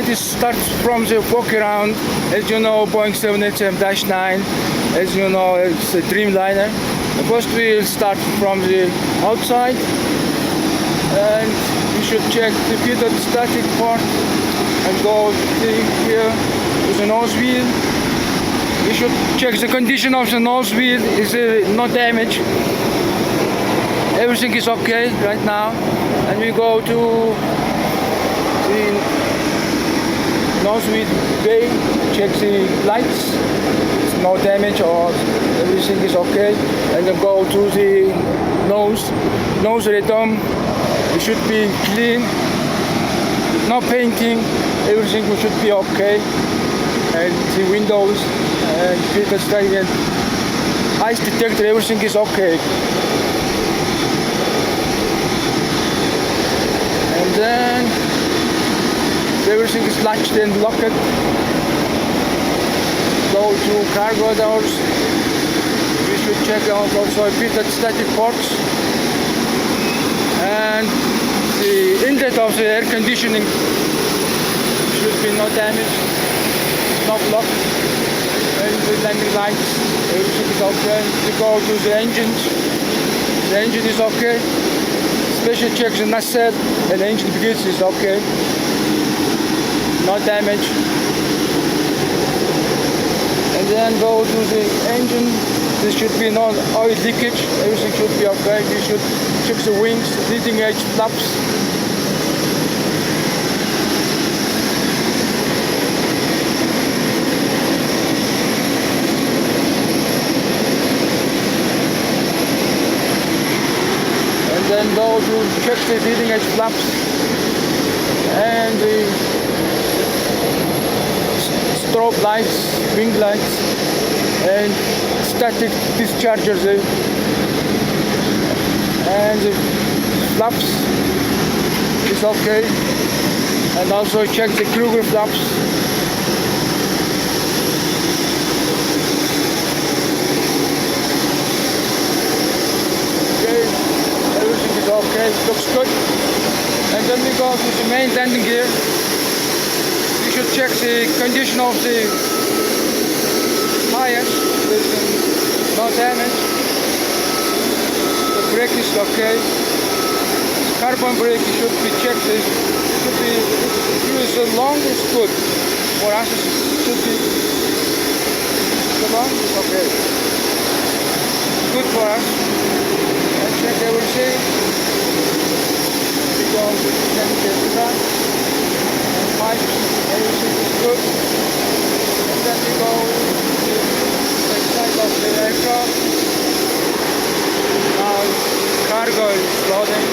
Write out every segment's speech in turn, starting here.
flight starts from the walkaround. As you know, Boeing 787-9, as you know, it's a Dreamliner. First we will start from the outside, and we should check the pitot static part and go here to the nose wheel. We should check the condition of the nose wheel. Is no damage. Everything is okay right now. And we go to the nose wheel bay, check the lights. It's no damage or everything is okay. And then go to the nose rhythm. It should be clean. No painting. Everything should be okay. And the windows and pitot static and ice detector, everything is okay. And then everything is latched and locked. Go to cargo doors. We should check out also pitot static ports. And the inlet of the air conditioning should be no damage, no block. And the landing lights, everything is okay. We go to the engines. The engine is okay. Special check the nacelle and the engine bridge is okay. No damage. And then go to the engine. There should be no oil leakage. Everything should be okay. We should check the wings, leading edge flaps. Then go to check the leading edge flaps and the strobe lights, wing lights, and static dischargers and the flaps is okay. And also check the Kruger flaps. Okay, looks good. And then we go to the main landing gear. We should check the condition of the tires. There's no damage. The brake is okay. Carbon brake should be checked. It should be used as long as good. For us, it should be so long. Okay. Good for us. Let's check everything. Go to the front, pipes, everything is good. And then we go to the side of the aircraft. Now cargo is loading.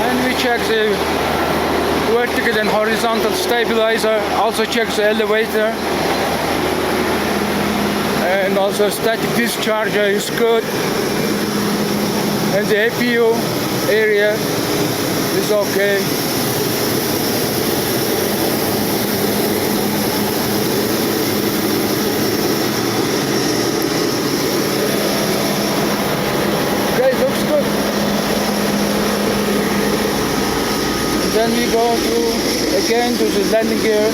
And we check the vertical and horizontal stabilizer, also check the elevator. And also static discharger is good, and the APU area is okay. Okay, looks good. And then we go again to the landing gear.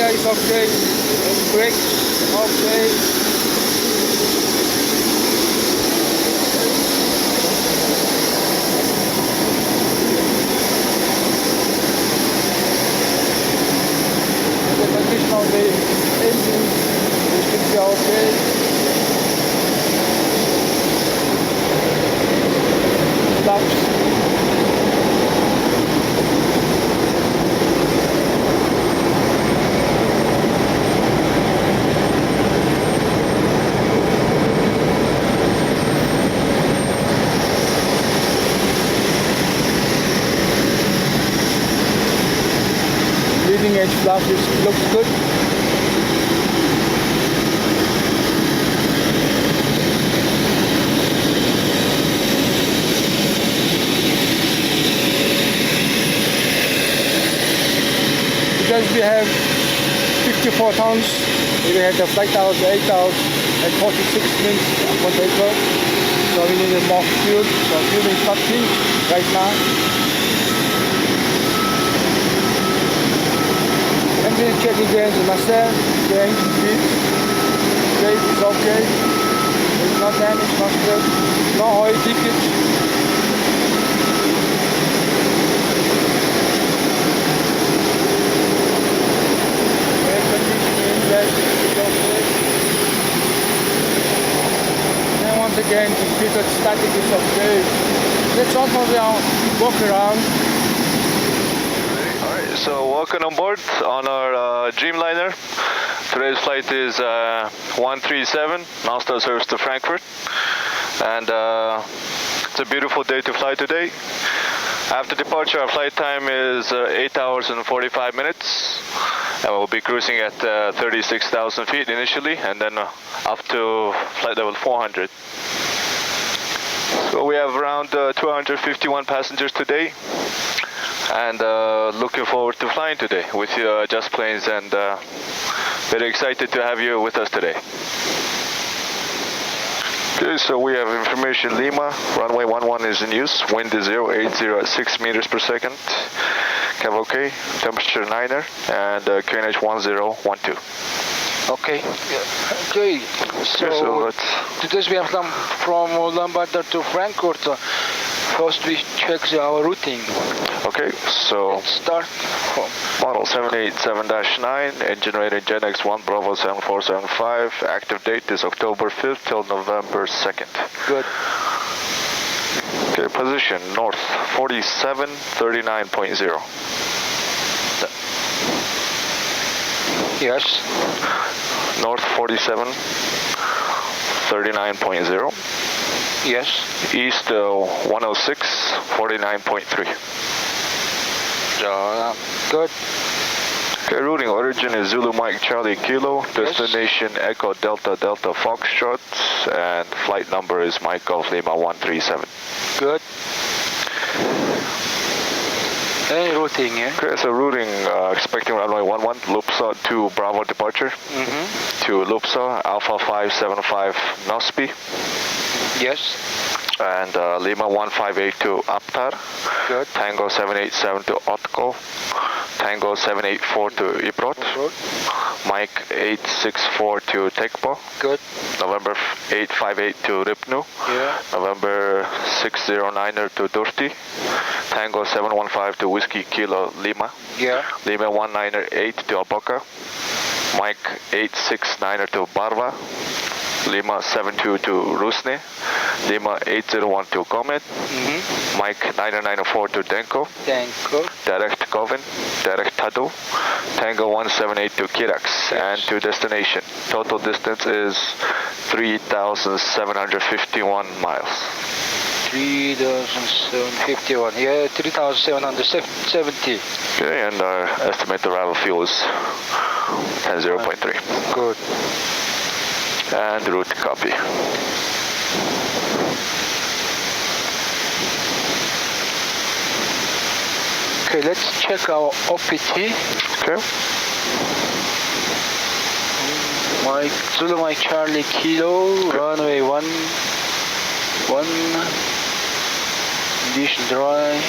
Is okay, and brakes okay. The condition of the engine should be okay. Flaps. Leading edge flap looks good. we have 54 tons. We had the flight hours, 8 hours, and 46 minutes for takeoff. So we needed more fuel. So fuel is not cheap right now. Engine check again the master. The engine beats. Brake is okay. There's no damage, no scratch, no oil leakage. Air conditioning, yes, it's okay. And once again, the computer static is okay. Let's also walk around. Alright, so welcome on board on our Dreamliner. Today's flight is 137, non-stop service to Frankfurt. And it's a beautiful day to fly today. After departure, our flight time is 8 hours and 45 minutes. And we'll be cruising at 36,000 feet initially, and then up to flight level 400. So we have around 251 passengers today. And looking forward to flying today with you, Just Planes, and very excited to have you with us today. Okay, so we have information Lima, runway 11 is in use, wind is 080 at 6 meters per second, Cav OK, temperature 9er, and QNH 1012. Okay. Okay. So today we have come from Ulaanbaatar to Frankfurt. First we check our routing. Okay, so let's start from model 787-9, engine rated GenX1 Bravo 7475. Active date is October 5th till November 2nd. Good. Okay, position north 4739.0. Yes. North 4739.0. Yes. East 106 49.3. Good. Okay, routing origin is Zulu Mike Charlie Kilo, destination yes. Echo Delta Delta Foxtrot, and flight number is Mike Golf Lima 137. Good. And routing, yeah? Okay, so routing, expecting runway 11, Loopsaw to Bravo departure, to Loopsaw, Alpha 575 Nosby. Yes. And Lima 158 to Aptar. Good. Tango 787 to Otko. Tango 784 to Ibrot. Mike 864 to Tekpo. Good. November 858 to Ripnu. Yeah. November 609er to Durti. Tango 715 to Whiskey Kilo Lima. Yeah. Lima 198 to Aboka. Mike 869er to Barva. Lima 72 to Rusne, Lima 801 to Comet, Mike 9904 to Denko, direct Govan, direct Tadu, Tango 178 to Kirax, and to destination. Total distance is 3,751 miles. 3,751, yeah, 3,770. Okay, and our estimated arrival fuel is 10.3. Good. And route copy. Okay, let's check our OPT. Okay. Mike Zulu Mike Charlie Kilo, runway 11, condition dry.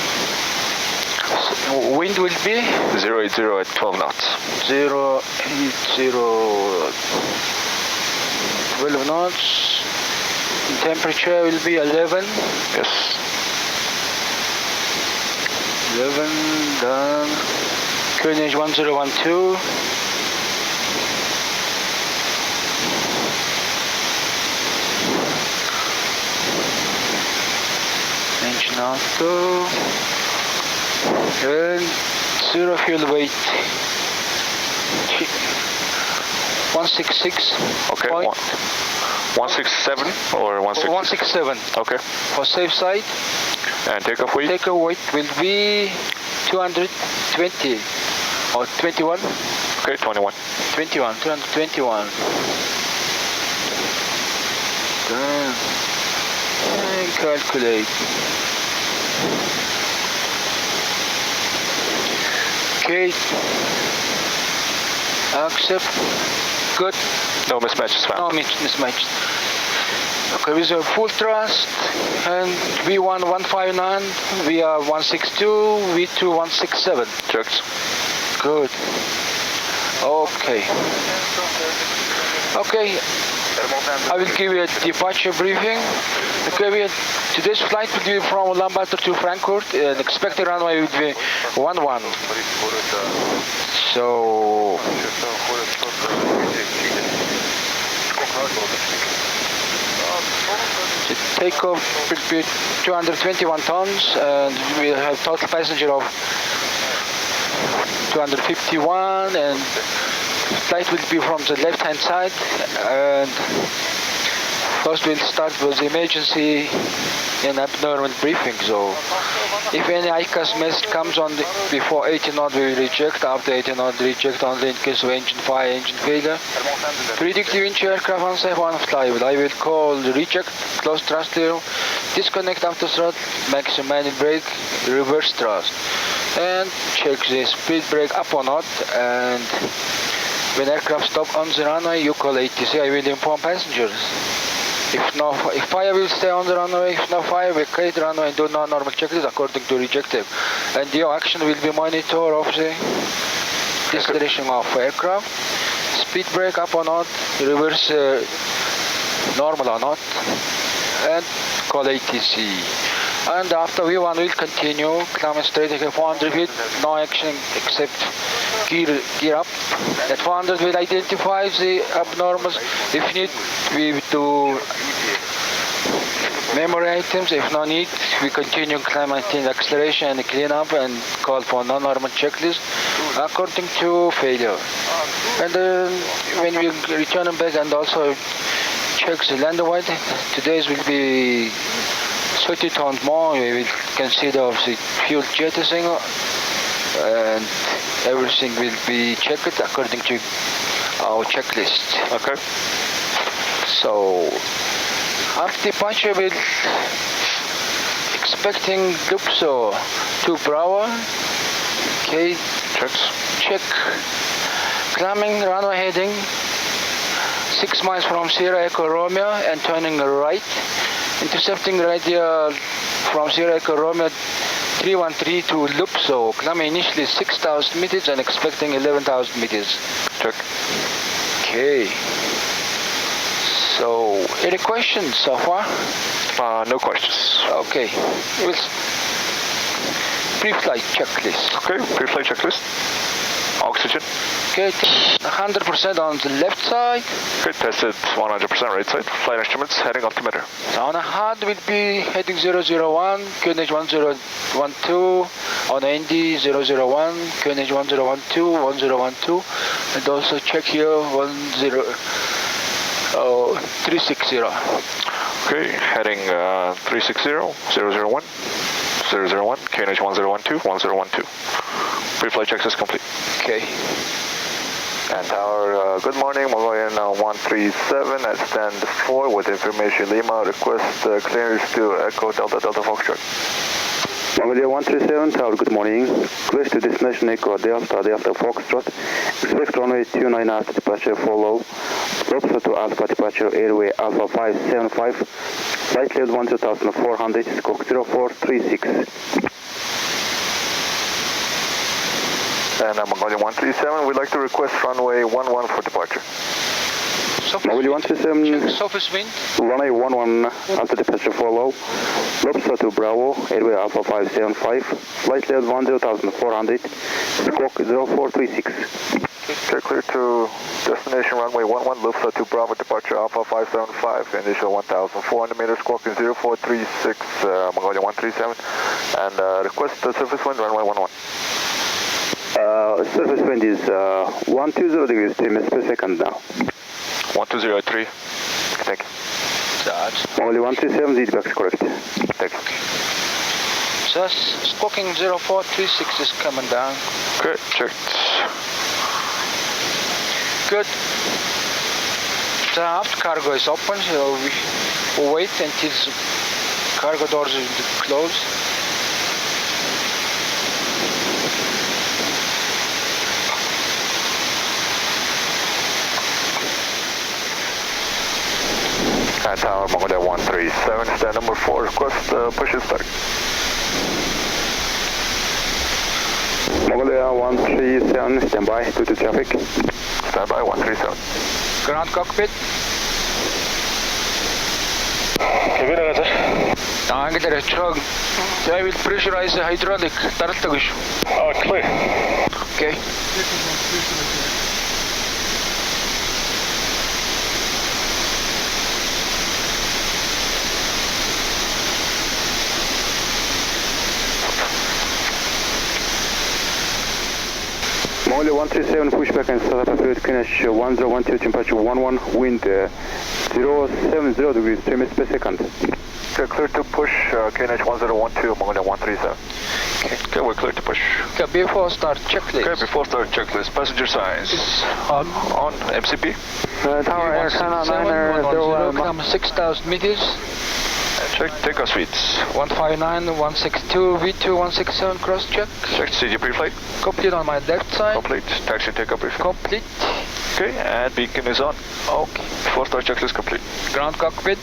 Wind will be 080 at 12 knots. 080 12 knots. Temperature will be 11. Yes. 11, done. QNH 1012. Engine auto. And zero fuel weight. 166. Okay. 167 or 167? 167. Okay. For safe side. And takeoff weight? Takeoff weight will be 220 or 21. Okay, 21. 21, 221. Done. And calculate. Okay. Accept. Good. No mismatches found. No mismatches. Okay, with a full thrust and V1 159, VR 162, V2 167. Checked. Good. Okay. Okay. I will give you a departure briefing. Okay, today's flight will be from Ulaanbaatar to Frankfurt, and expected runway will be 11. So the takeoff will be 221 tons, and we will have total passenger of 251, and flight will be from the left hand side. And first we'll start with emergency and abnormal briefing. So if any ICAS message comes on before 80 knot, we will reject. After 80 knot, reject only in case of engine fire, engine failure. Predictive inch aircraft unsafe on flight. I will call reject, close thrust zero, disconnect after thrust, maximum manual brake, reverse thrust, and check the speed brake up or not. And when aircraft stop on the runway, you call ATC. I will inform passengers. If fire will stay on the runway, if no fire, we clear the runway and do non-normal checklist according to rejective. And your action will be monitor of the destination of aircraft. Speed brake up or not, reverse normal or not, and call ATC. And after V1 will continue, climbing straight at 400 feet, no action except gear up. At 400 we'll identify the abnormals. If need, we do memory items. If no need, we continue climb until acceleration and clean up and call for non-normal checklist according to failure. And when we return back and also check the land weight, today's will be 30 tons more. We will consider the fuel jettisoning, and everything will be checked according to our checklist. Okay. So after departure, we're expecting Luxor to Bravo. Okay. Check. Climbing runway heading 6 miles from Sierra Echo Romeo and turning right. Intercepting radial from Sierra Echo Romeo 313 to Luxor. Climbing initially 6,000 meters and expecting 11,000 meters. Check. Okay. So, any questions so far? No questions. Okay. Pre-flight checklist. Okay, pre-flight checklist. Oxygen. Okay, 100% on the left side. Okay, tested 100% right side. Flight instruments, heading altimeter. So on a hard will be heading 001, QNH 1012, on ND 001, QNH 1012, 1012, and also check here 360. Okay, heading 360, 001, 001, QNH 1012, 1012. Pre-flight checks is complete. Okay. And tower, good morning, Mongolian 137 at stand 4 with information Lima. Request clearance to Echo Delta Delta Foxtrot. Mongolian 137 tower, good morning. Request to destination Echo Delta Delta Foxtrot. Expect runway 29 after departure, follow. Lobster to Alpha departure, airway Alpha 575. Flight level 10400, squawk 0436. And Mongolian 137, we'd like to request runway 11 for departure. Mongolian 137, Surface wind. runway 11 after departure, follow. Lobster to Bravo, airway Alpha 575. Flight level 10400, squawk 0436. Okay, clear to destination runway 11, Lobster to Bravo, departure Alpha 575, initial 1,400 meters, squawking 0436, Mongolian 137, and request the surface wind runway 11. Surface wind is 120 degrees 3 meters per second now. 1203. Thank you. Only 137, the feedback is correct. Thank you. So squawking 0436 is coming down. Okay, checked. Good. The aft cargo is open, so we will wait until the cargo doors will be closed. Mongolia 137, stand number 4, request push and start. Mongolia 137, stand by due to traffic. Stand by 137. Ground cockpit. Angel strong. I will pressurize the hydraulic. Oh, clear. Okay. Mongolia 137, pushback and start up fluid QNH 1012, temperature 11, wind 070 degrees, 3 meters per second. Okay, clear to push, QNH 1012, Mongolia 137. Okay, we're clear to push. Okay, before start checklist. Okay, before start checklist, passenger signs. On. On, MCP. Tower Air China 9 6,000 meters. And check takeoff speeds. 159, 162, V2, 167, cross check. Check CG pre-flight. Complete on my left side. Complete. Taxi takeoff briefing. Complete. Okay, and beacon is on. Okay. Before start checklist complete. Ground cockpit.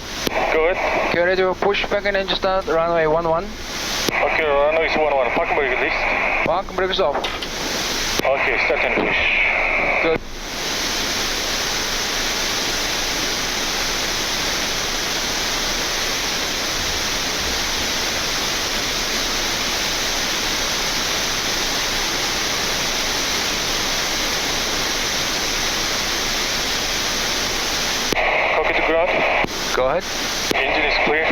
Go ahead. Okay, ready for push back and engine start. Runway 11. Okay, runway is 11. Parking brake released. Parking brakes off. Okay, start and push. Good. Copy to ground. Go ahead. Engine is clear.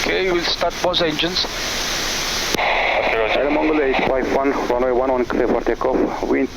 Okay, we'll start both engines. Okay, roger. Air Mongolia 851, runway 11 clear for takeoff, wind.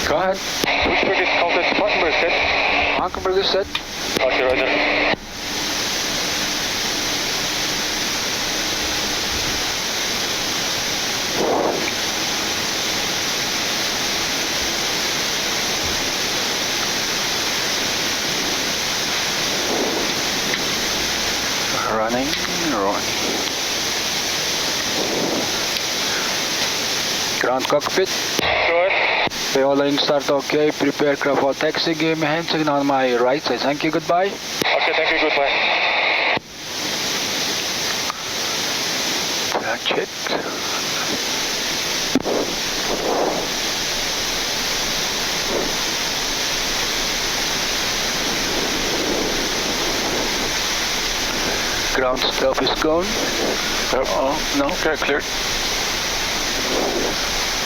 Go ahead. Pushback is counted. Parking brake set. Parking brake is set. Okay, roger. Running. Ground cockpit. Go ahead. All lanes start okay. Prepare aircraft for taxi. Give me a hand signal on my right side. Thank you. Goodbye. Okay, thank you. Goodbye. That's it. Ground stuff is gone. Oh, no. Okay, clear.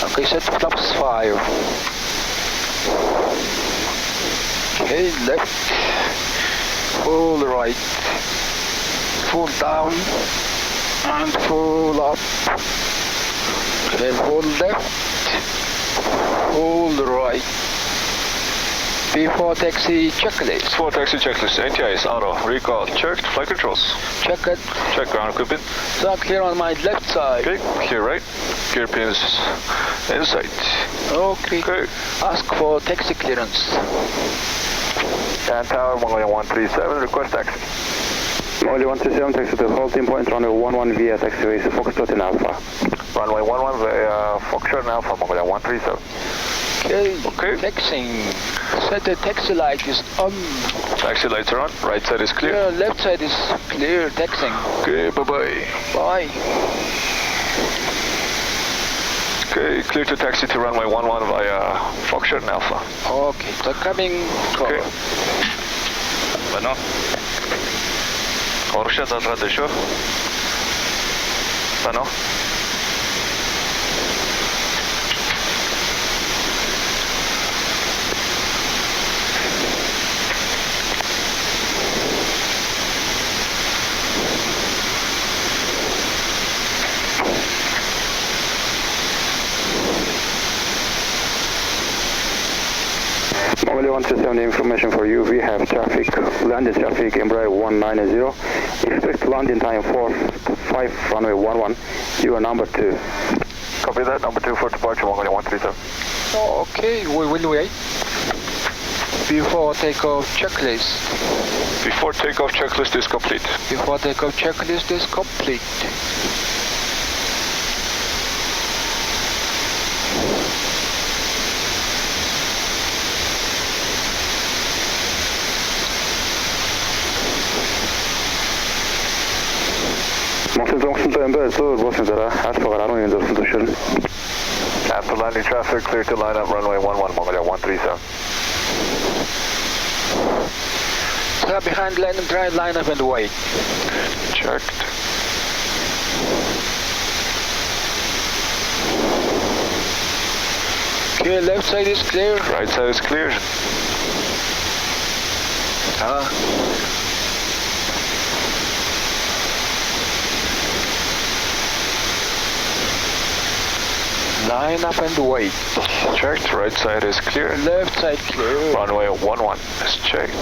Okay, set flaps 5. Okay, left. Full right. Full down. And full up. Okay, full left. All right. Before taxi checklist. Before taxi checklist. NTIs, auto, recall, checked, flight controls. Check it. Check ground equipment. So I'm clear on my left side. Okay, clear right. Gear pins in sight. Okay. Okay. Ask for taxi clearance. And tower, Mongolian 137, request taxi. Mongolian 137, taxi to halting point, runway 11 via taxiways Foxtrot in Alpha. Runway 11 via Foxtrot in Alpha, Mongolian 137. Okay. Taxiing. Set the taxi light is on. Taxi lights are on. Right side is clear. Yeah, left side is clear. Taxiing. Okay, bye-bye. Bye. Okay, clear to taxi to runway 11 via Foxtrot in Alpha. Okay, so coming. Okay. Bueno. Орушат залгаад шүү. Bueno. Mongolian 137, information for you. We have traffic, landing traffic, Embraer 190. Expect landing time 45, runway 11. You are number 2. Copy that, number 2 for departure, Mongolian 137. Okay, we will wait. Before takeoff checklist. Before takeoff checklist is complete. Before takeoff checklist is complete. After landing traffic, clear to line up runway 11, Mongolian 137. So behind line and try line up and wait. Checked. Okay, left side is clear. Right side is clear. Line up and wait. Checked. Right side is clear. Left side clear. Runway 11 is checked.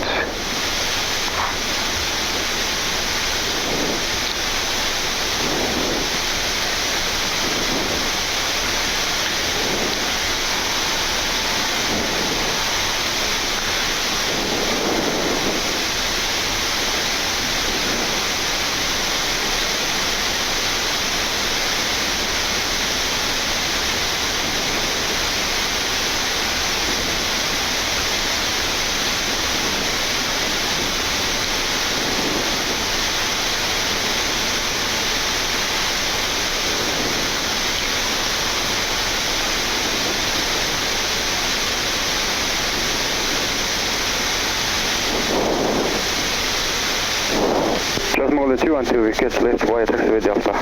Mongolian 2 until we catch left via taxiway Delta.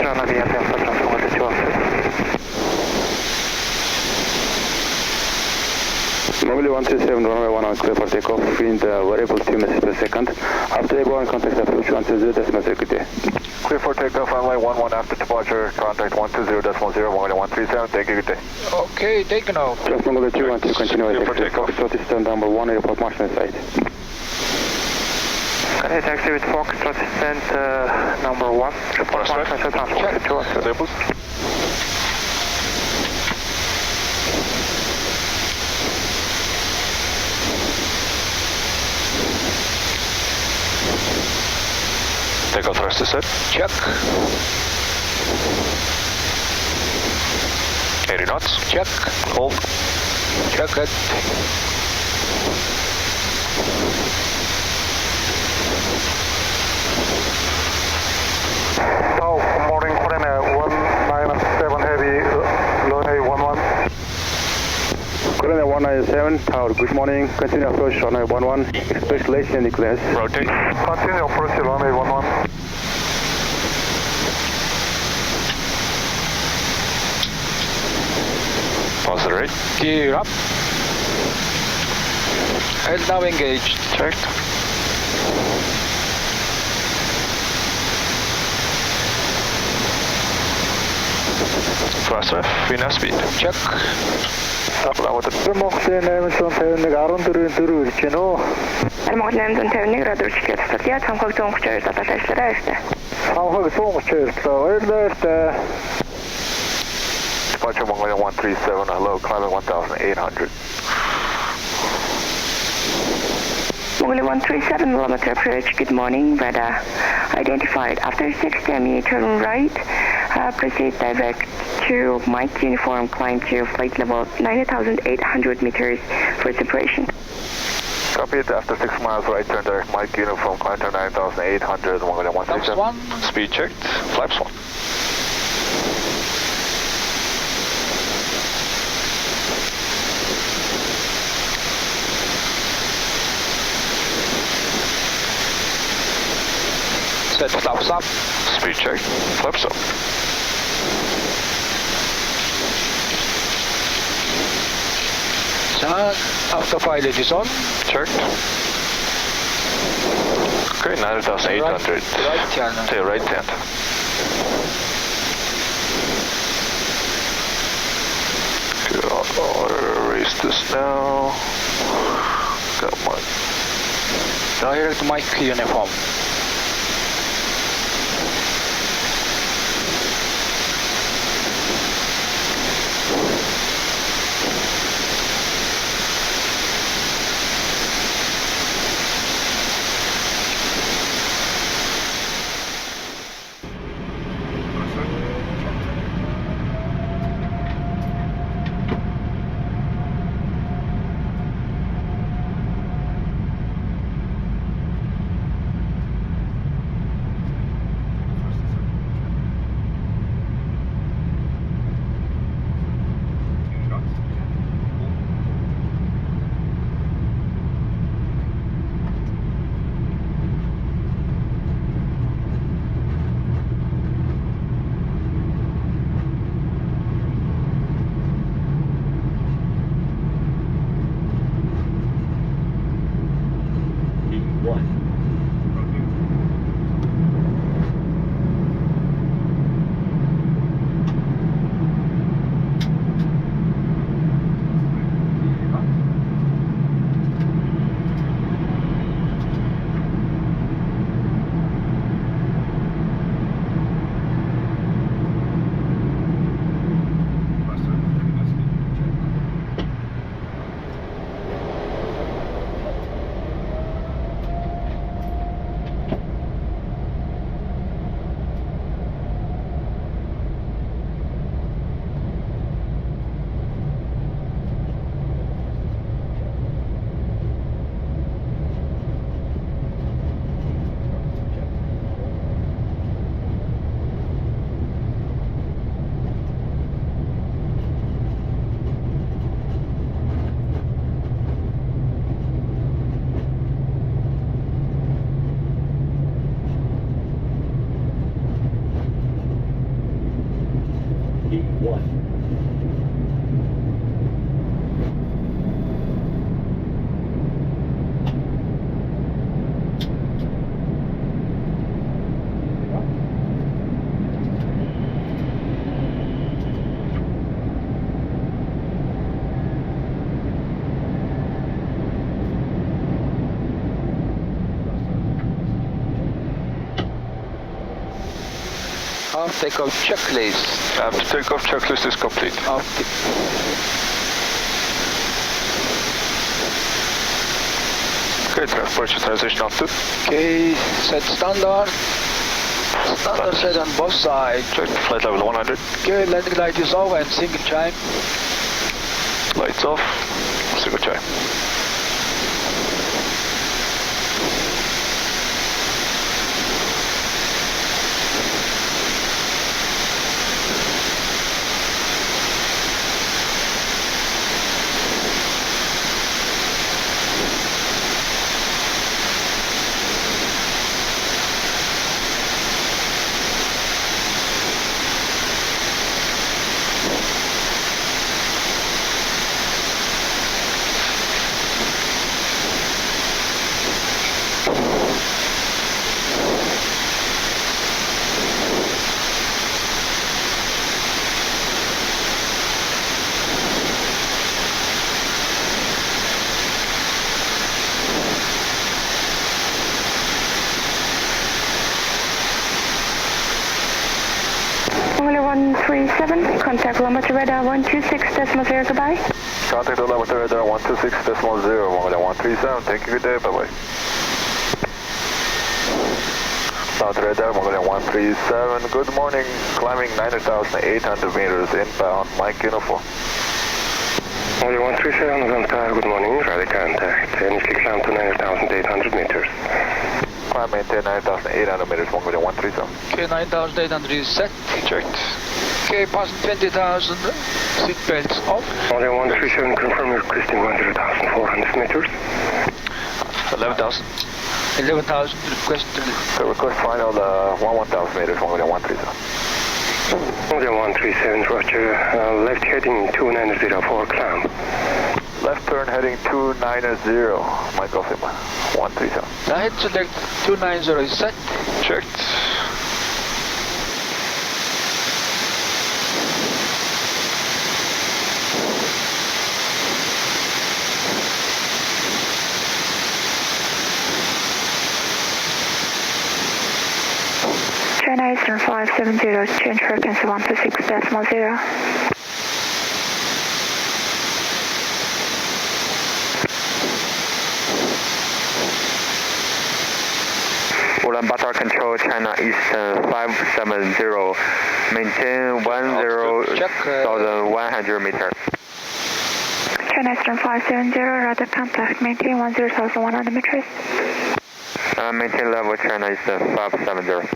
MIAT Delta, Mongolian 2 Mongolian 137, runway 11 clear for takeoff, wind variable 2 meters per second. After Boeing, contact approach 120.0. Clear for takeoff, runway 11 after departure, contact 120.0, Mongolian 137, thank you, good day. Okay, taken off. Just Mongolian 2 until continue Clear for taxi. takeoff. Foxtrot is number 1, airport marshal in sight. Okay, taxi with Foxtrot descent number 1. Report That's right. 1, transport 2. Labels. Takeoff thrust is set. Check. 80 knots. Check. Hold. Check it. South morning, Korea 197 heavy, runway 11. Korea 197, tower, good morning. Continue approach runway 11. Expect late landing clearance. Rotate. Continue approach runway 11. Pause the rate. Gear up. And now engaged. Checked. Thrust left, FNAV speed. Check. Ulaanbaatar Mongolian Airlines 14 ирж байна уу? Mongolian Airlines радиочлаад татъя цамхаг 132 татаж ажиллаарай баяртай. Цамхаг 132 баярлалаа. Departure Mongolian 137, hello, climbing 1,800. Mongolian 137 Ulaanbaatar approach, good morning, radar identified. After 6 ME turn right, proceed direct to Mike uniform, climb to flight level 9,800 meters for separation. Copy it, after 6 miles right turn direct Mike uniform, climb to 9,800, Mongolian 137. Speed checked, flaps 1. Set flaps up. Speed check, flaps up. Autopilot is on. Checked. Okay, 9,800. Right hand. To your right hand. Good, I'll erase this now. Got one. Direct Mike uniform. Takeoff checklist. After takeoff checklist is complete. Okay, approach transition altitude. Okay, set standard. Standard set on both sides. Check flight level 100. Okay, landing light is off and single chime. Lights off, single chime. 137, contact Ulaanbaatar radar 126.0, goodbye. Contact Ulaanbaatar radar 126.0, Mongolian 137. Thank you, good day, bye-bye. Ulaanbaatar radar, Mongolian 137, good morning. Climbing 9,800 meters inbound, Mike uniform. Mongolian 137, Ulaanbaatar, good morning. Radar contact. Initially climb to 9,800 meters. Climb maintain 9,800 meters, Mongolian 137. Okay, 9,800 is set. Checked. Okay, passing 20,000, seat belts off. Mongolian 137, confirm your requesting 10,400 meters. 11,000. 11,000 request. Request final 1,000 meters, Mongolian 137. Mongolian 137, roger. Left heading 2904, climb. Left turn heading 290, Michael Sigma, 137. Right select 290 is set. Checked. China Eastern 570, change frequency 126.0. Ulaanbaatar Control, China Eastern 570, maintain 10,100 meters. China Eastern 570, radar contact, maintain 10,100 meters. Maintain level China Eastern 570.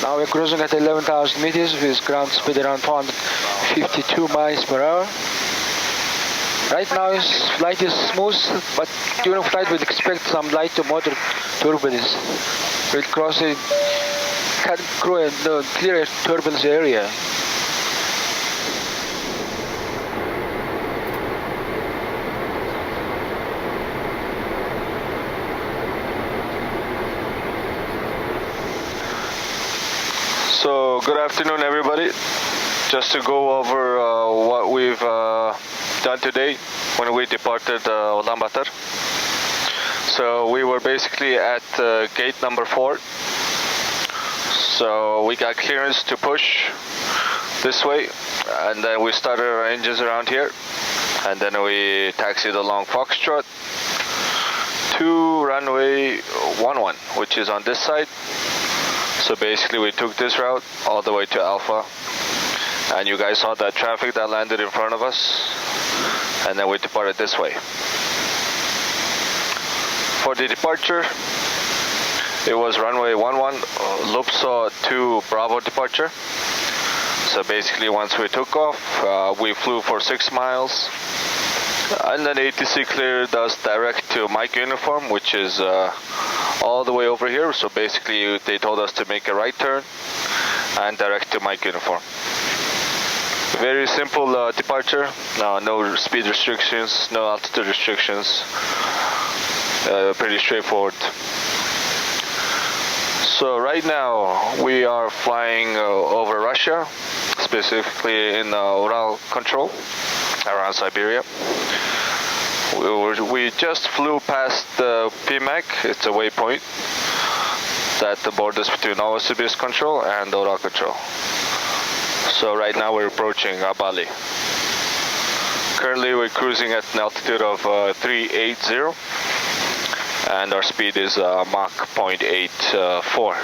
Now we're cruising at 11,000 meters with ground speed around 452 miles per hour. Right now flight is smooth, but during flight we'd expect some light to moderate turbulence. We'll cross a clear turbulence area. So good afternoon, everybody. Just to go over what we've done today when we departed Ulaanbaatar. So we were basically at gate number 4. So we got clearance to push this way, and then we started our engines around here, and then we taxied along Foxtrot to runway 11, which is on this side. So basically we took this route all the way to Alpha, and you guys saw that traffic that landed in front of us, and then we departed this way. For the departure, it was runway 11, Lupsa to Bravo departure. So basically once we took off, we flew for 6 miles, and then ATC cleared us direct to Mike uniform, which is all the way over here. So basically they told us to make a right turn and direct to Mike uniform. Very simple departure, no speed restrictions, no altitude restrictions, pretty straightforward. So right now we are flying over Russia, specifically in Ural control, around Siberia. We just flew past the PMAC, it's a waypoint that the borders between Novosibirsk control and Ural control. So right now we're approaching Abali. Currently we're cruising at an altitude of 380, and our speed is Mach 0.84.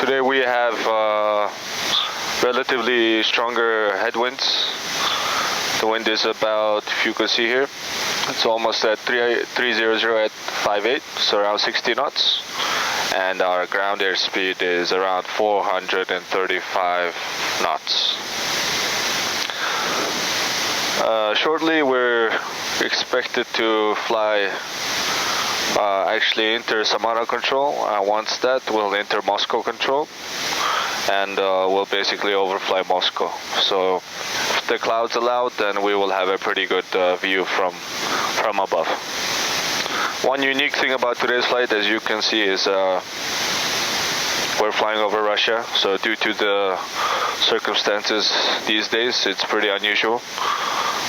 Today we have relatively stronger headwinds. The wind is about, if you can see here, it's almost at 300 at 5.8, so around 60 knots. And our ground airspeed is around 435 knots. Shortly we're expected to fly, actually enter Samara control. Once that, we'll enter Moscow control, and we'll basically overfly Moscow. So if the clouds allow, then we will have a pretty good view from above. One unique thing about today's flight, as you can see, is we're flying over Russia. So due to the circumstances these days, it's pretty unusual.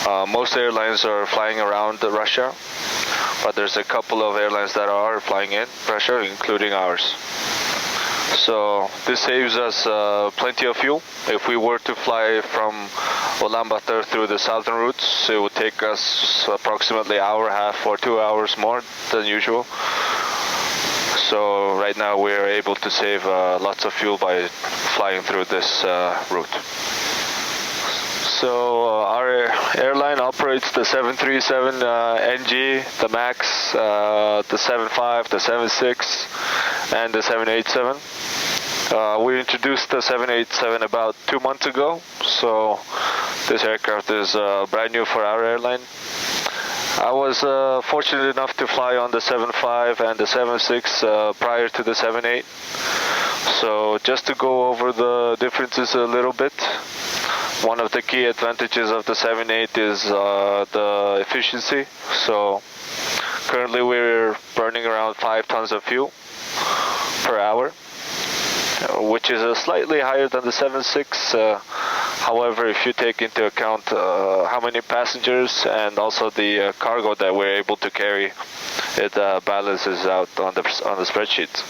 Most airlines are flying around Russia, but there's a couple of airlines that are flying in Russia, including ours. So this saves us plenty of fuel. If we were to fly from Ulaanbaatar through the southern routes, it would take us approximately an hour and a half or 2 hours more than usual. So right now we're able to save lots of fuel by flying through this route. So our airline operates the 737 NG, the MAX, the 75, the 76, and the 787. We introduced the 787 about 2 months ago, so this aircraft is brand new for our airline. I was fortunate enough to fly on the 75 and the 76 prior to the 78. So just to go over the differences a little bit, one of the key advantages of the 78 is the efficiency. So currently we're burning around 5 tons of fuel per hour, which is slightly higher than the 76. However, if you take into account how many passengers and also the cargo that we're able to carry, it balances out on the spreadsheets.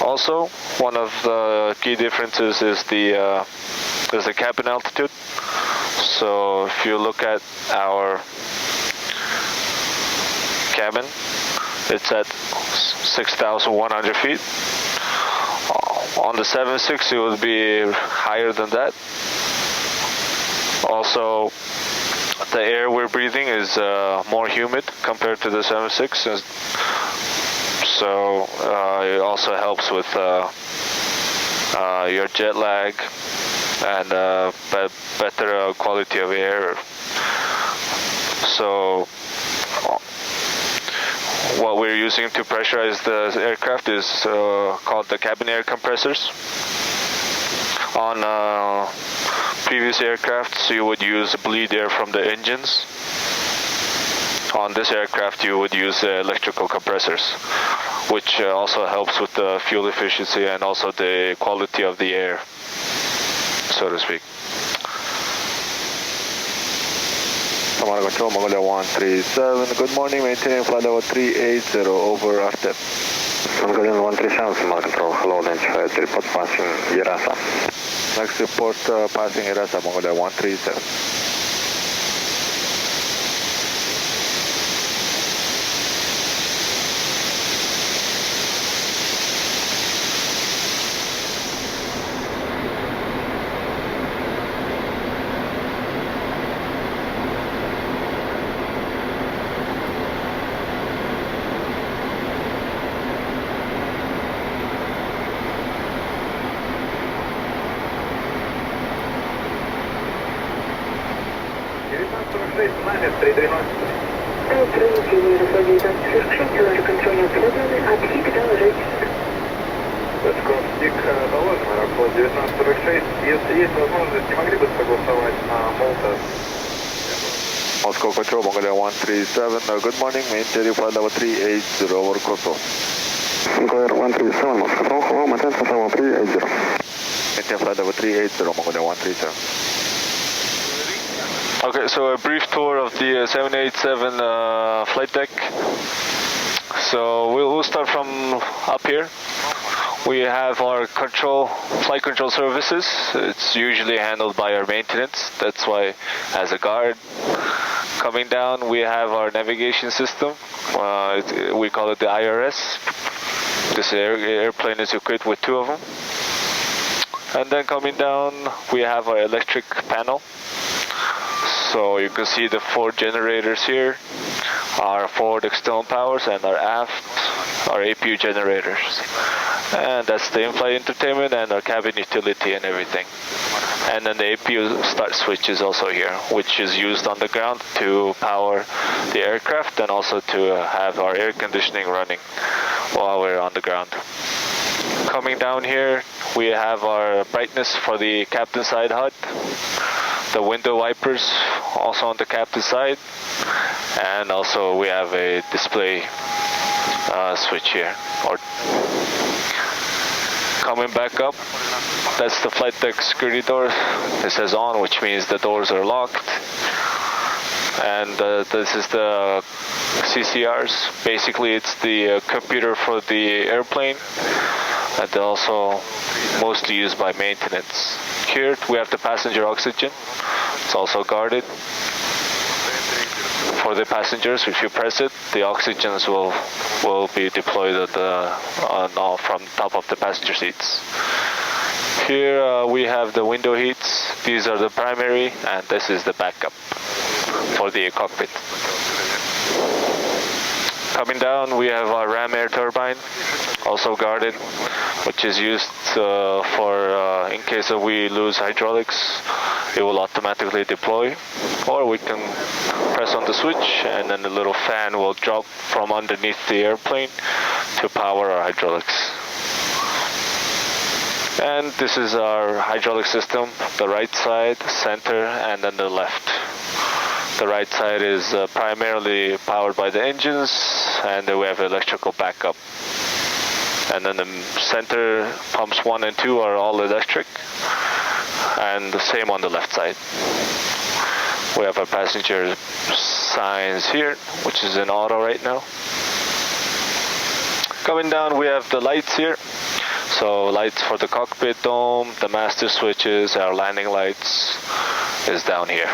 Also, one of the key differences is the cabin altitude. So if you look at our cabin, it's at 6,100 feet. On the 76 it would be higher than that. Also, the air we're breathing is more humid compared to the 76, so it also helps with your jet lag and better quality of air. So what we're using to pressurize the aircraft is called the cabin air compressors. On previous aircrafts you would use bleed air from the engines. On this aircraft you would use electrical compressors, which also helps with the fuel efficiency and also the quality of the air, so to speak. Control Mongolia 137, good morning, maintaining flight level 380, over after. Mongolian 137, control, hello, identified, report passing Yerasa. Next report passing Yerasa, Mongolia 137. Стик доложен, аэрофлот 1946. Если есть возможность, не могли бы согласовать на Молта? Moscow Control Mongolia 137, good morning, maintaining flight level 380, over Kosovo. Mongolia 137, Moscow Control, hello, maintain flight level 380. Maintain flight level 380, Mongolia 137. Okay, so a brief tour of the 787 flight deck. So we'll start from up here. We have our flight control services. It's usually handled by our maintenance. That's why, as a guard, coming down, we have our navigation system. We call it the IRS. This airplane is equipped with 2 of them. And then coming down, we have our electric panel. So you can see the 4 generators here, our forward external powers, and our APU generators. And that's the in-flight entertainment and our cabin utility and everything. And then the APU start switch is also here, which is used on the ground to power the aircraft and also to have our air conditioning running while we're on the ground. Coming down here, we have our brightness for the captain side HUD, the window wipers also on the captain side, and also we have a display switch here. Coming back up, that's the flight deck security door. It says on, which means the doors are locked. And this is the CCRs. Basically, it's the computer for the airplane, and they're also mostly used by maintenance. Here we have the passenger oxygen. It's also guarded for the passengers. If you press it, the oxygens will be deployed at from top of the passenger seats. Here we have the window heats. These are the primary, and this is the backup for the cockpit. Coming down, we have our ram air turbine, also guarded, which is used for in case of we lose hydraulics, it will automatically deploy, or we can press on the switch and then the little fan will drop from underneath the airplane to power our hydraulics. And this is our hydraulic system, the right side, center, and then the left. The right side is primarily powered by the engines, and then we have electrical backup. And then the center pumps 1 and 2 are all electric, and the same on the left side. We have our passenger signs here, which is in auto right now. Coming down, we have the lights here. So lights for the cockpit dome, the master switches, our landing lights is down here.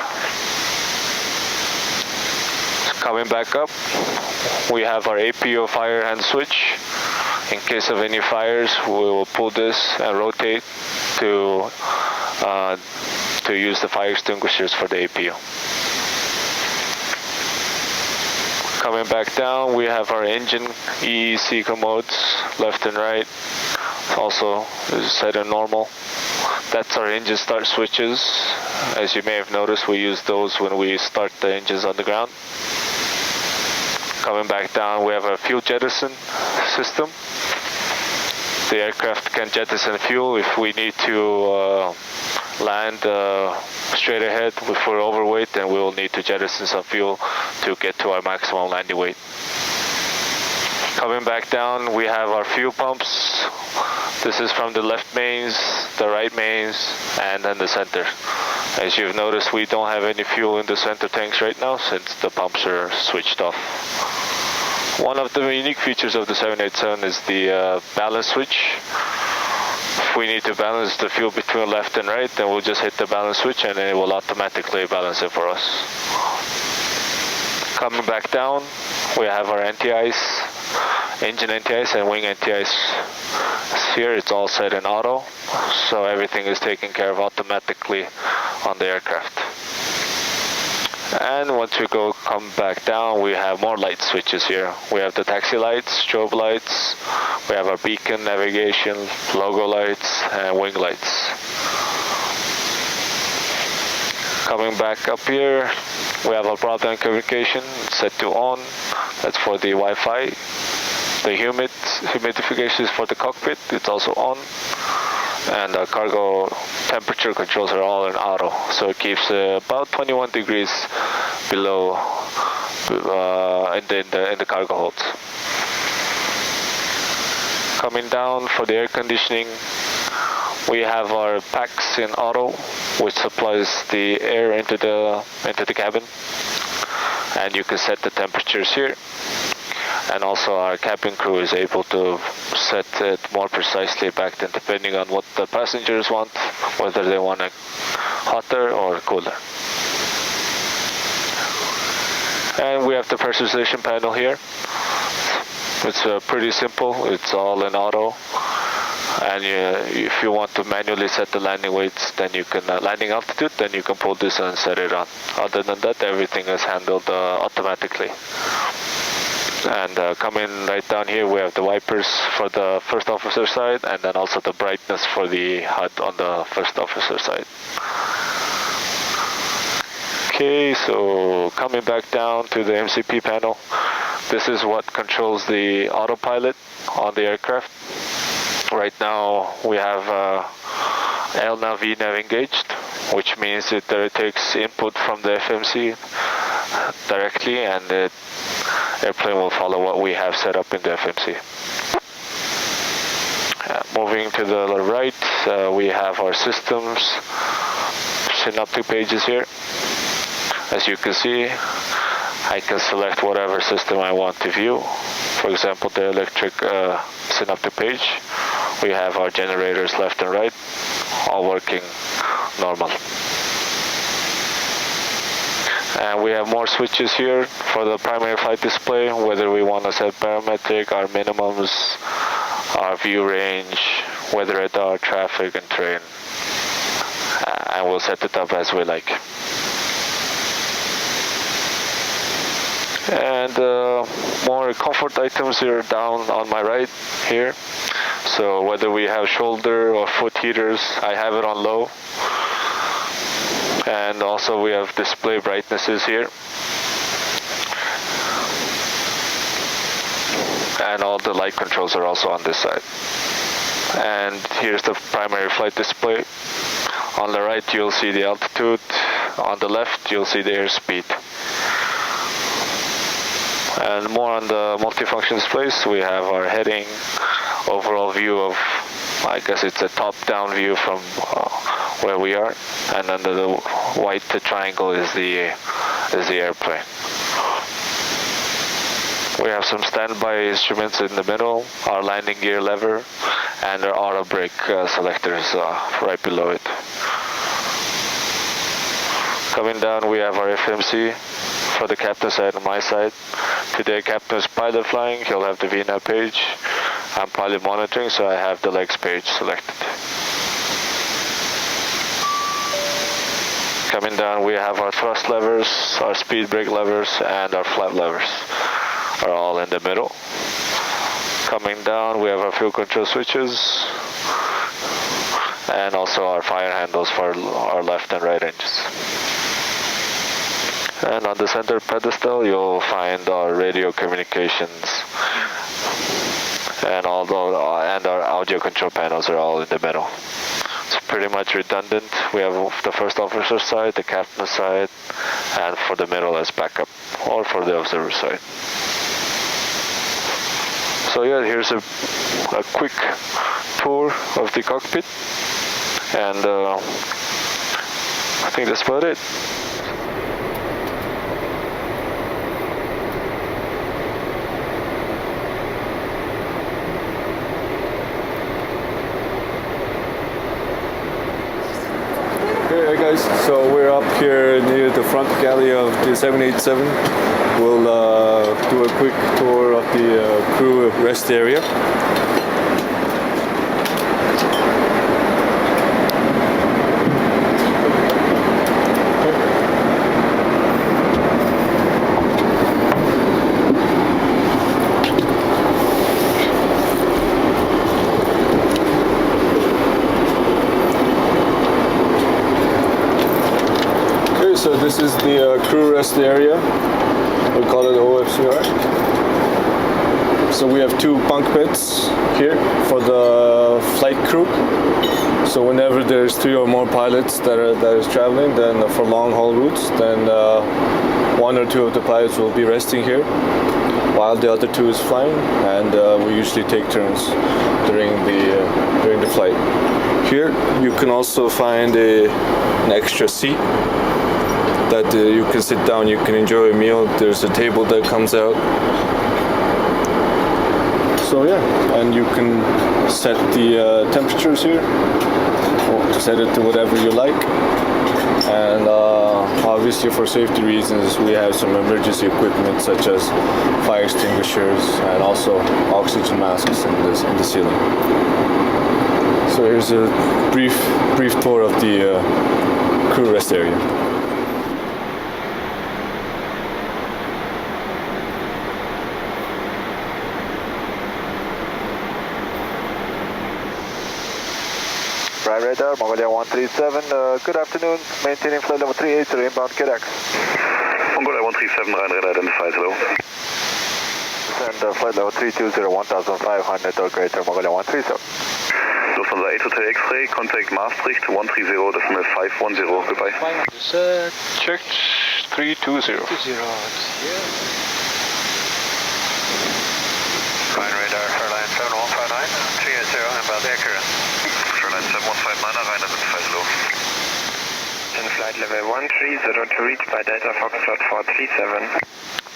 Coming back up, we have our APO fire hand switch. In case of any fires, we will pull this and rotate to use the fire extinguishers for the APO. Coming back down, we have our engine EEC commodes, left and right. Also is set in normal. That's our engine start switches. As you may have noticed, we use those when we start the engines on the ground. Coming back down, we have a fuel jettison system. The aircraft can jettison fuel if we need to land straight ahead. If we're overweight, then we will need to jettison some fuel to get to our maximum landing weight. Coming back down, we have our fuel pumps. This is from the left mains, the right mains, and then the center. As you've noticed, we don't have any fuel in the center tanks right now since the pumps are switched off. One of the unique features of the 787 is the balance switch. If we need to balance the fuel between left and right, then we'll just hit the balance switch and it will automatically balance it for us. Coming back down, we have our anti-ice, engine anti-ice and wing anti-ice. Here it's all set in auto, so everything is taken care of automatically on the aircraft. And once we come back down, we have more light switches here. We have the taxi lights, strobe lights, we have our beacon, navigation, logo lights, and wing lights. Coming back up here, we have our broadband communication set to on. That's for the Wi-Fi. The humidification is for the cockpit. It's also on. And the cargo temperature controls are all in auto, so it keeps about 21 degrees below in the cargo holds. Coming down for the air conditioning, we have our packs in auto, which supplies the air into the cabin, and you can set the temperatures here. And also our cabin crew is able to set it more precisely back then, depending on what the passengers want, whether they want it hotter or cooler. And we have the pressurization panel here. It's pretty simple. It's all in auto. And if you want to manually set the landing weights, then you can landing altitude, then you can pull this and set it on. Other than that, everything is handled automatically. And coming right down here, we have the wipers for the first officer side, and then also the brightness for the HUD on the first officer side. Okay, so coming back down to the MCP panel, this is what controls the autopilot on the aircraft. Right now we have LNAV, VNAV engaged, which means it takes input from the FMC directly, and the airplane will follow what we have set up in the FMC. Moving to the right, we have our systems synoptic pages here. As you can see, I can select whatever system I want to view. For example, the electric synoptic page. We have our generators left and right, all working normal. And we have more switches here for the primary flight display, whether we want to set parametric, our minimums, our view range, weather radar, traffic and terrain. And we'll set it up as we like. And more comfort items here down on my right here. So whether we have shoulder or foot heaters, I have it on low. And also we have display brightnesses here. And all the light controls are also on this side. And here's the primary flight display. On the right you'll see the altitude. On the left you'll see the airspeed. And more on the multifunction displays, we have our heading, overall view of, I guess it's a top-down view from where we are, and under the white triangle is the airplane. We have some standby instruments in the middle, our landing gear lever, and our auto brake selectors right below it. Coming down, we have our FMC for the captain side and my side. Today, captain is pilot flying. He'll have the VNAV page. I'm pilot monitoring, so I have the legs page selected. Coming down, we have our thrust levers, our speed brake levers, and our flap levers are all in the middle. Coming down, we have our fuel control switches, and also our fire handles for our left and right engines. And on the center pedestal, you'll find our radio communications, and our audio control panels are all in the middle. It's pretty much redundant. We have the first officer side, the captain side, and for the middle as backup, or for the observer side. So yeah, here's a quick tour of the cockpit, and I think that's about it. Hey guys, so we're up here near the front galley of the 787. We'll do a quick tour of the crew rest area. So this is the crew rest area. We call it OFCR. So we have two bunk beds here for the flight crew. So whenever there's 3 or more pilots that is traveling, then for long haul routes, then 1 or 2 of the pilots will be resting here while the other 2 is flying, and we usually take turns during the flight. Here you can also find an extra seat that you can sit down, you can enjoy a meal. There's a table that comes out. So yeah, and you can set the temperatures here, or set it to whatever you like. And obviously for safety reasons we have some emergency equipment such as fire extinguishers and also oxygen masks in the ceiling. So here's a brief tour of the crew rest area. Right radar, Mongolia 137, good afternoon, maintaining flight level 380, inbound QX. Mongolia 137, right radar identified, hello. And flight level 320, 1500 or greater, Mongolia 137. Lufthansa 8 Hotel X-Ray, contact Maastricht 130, decimal 510, goodbye. Checked 320. Right radar, Airline 7159, 380, about there, current. Shoreline 7159, Rainer, that's flight low. And flight level 130 to reach by Delta Foxtrot 437.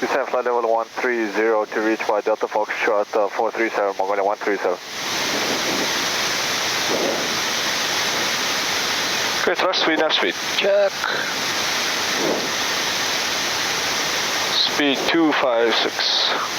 Descend flight level 130 to reach by Delta Foxtrot 437, Mongolia 137. Good, thrust speed, nav speed. Check. Speed 256.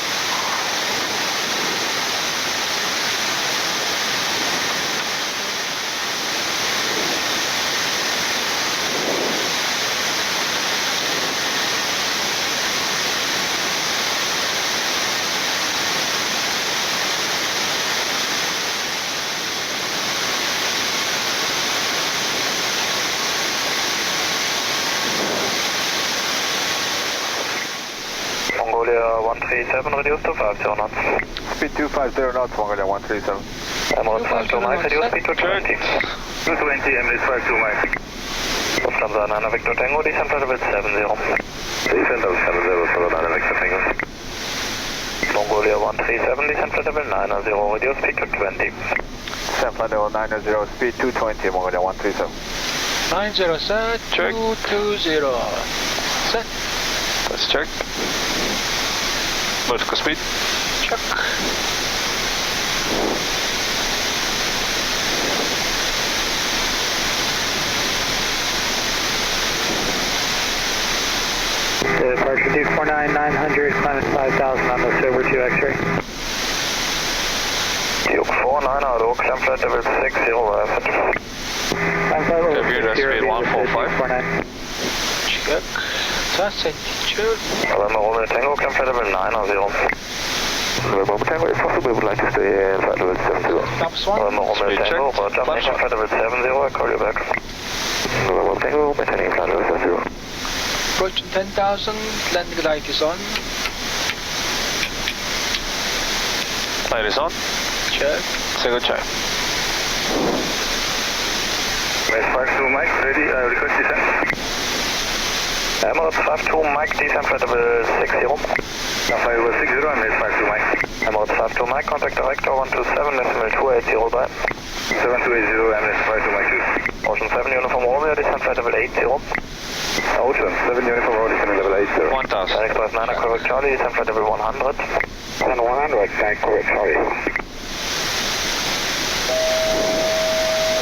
Mongolia 137, reduced to 50 knots. Speed 250 knots, Mongolia 137. Emirates 52 Mike, reduced speed to 20. 220, Emirates 52 Mike. Lufthansa 9 Victor Tango, descent flight level 70. Descend level 70, so 9 Victor Tango. Mongolia 137, descent flight level 90, reduced speed to 20. Descend flight level 90, speed 220, Mongolia 137. 90 set, Check. 220. Set. Let's check. Vertical speed. Check. Departure D49 900, climb at 5,000 on the Silver 2 X-ray. Duke 49, auto, climb flight level 60, left. Climb flight level 60, speed 145. Check. That's attitude. November Romeo Tango, climb flight level 90. November Tango, if possible, we would like to stay in flight level 70. Stops one. November Romeo Speed Tango, check. roger, maintain flight level 70, I call you back. November Tango, maintaining flight level 70. Approaching 10,000. Landing light is on. Light is on. Check. Single check. Emirates 52 Mike, ready, request descent. Emirates 52 Mike, descent flight level 60. Flight level 60, Emirates 52 Mike. Emirates 52 Mike, contact director 127.280 by 7280, Emirates 52 Mike. Ocean 7 Uniform Romeo, descent flight level 80. Ocean 7 uniform road, descend level 80. 1000. Direct Express 9 correct Charlie, descent flight level 100. And 100, direct correct Charlie.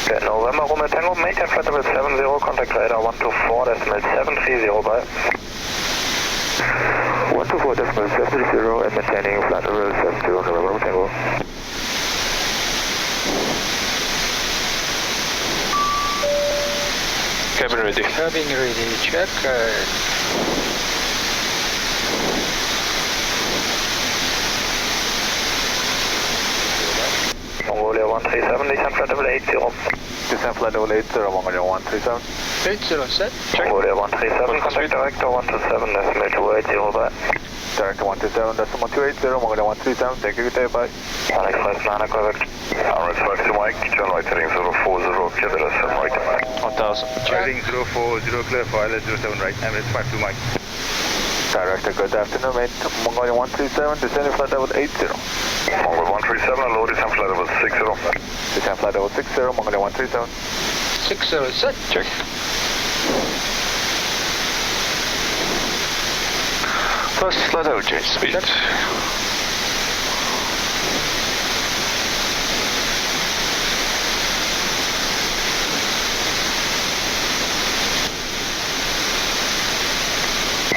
Okay, November Romeo Tango, maintain flight level 70, contact radar 124.730 by 124.730 and maintaining flight level 70, November Tango. Cabin ready. Cabin ready. Check. Mongolia 137, descent flight level 80. Descend flight level 80, Mongolia 137. 80 set. Mongolia 137, contact director 127.280 by Director 127.280, Mongolia 137, thank you, good day, bye. Direct Express 9 correct. Emirates 52 Mike, turn right heading 040, clear the rest right. 1000. Heading 040, clear for ILS 07 right, Emirates 52 Mike. Director, good afternoon, mate. Mongolia 137, descending flight level 80. Mongolia 137, low descent flight level 60. Descent flight level 60, Mongolia 137. 60 set. Check. First flight level change speed. Check.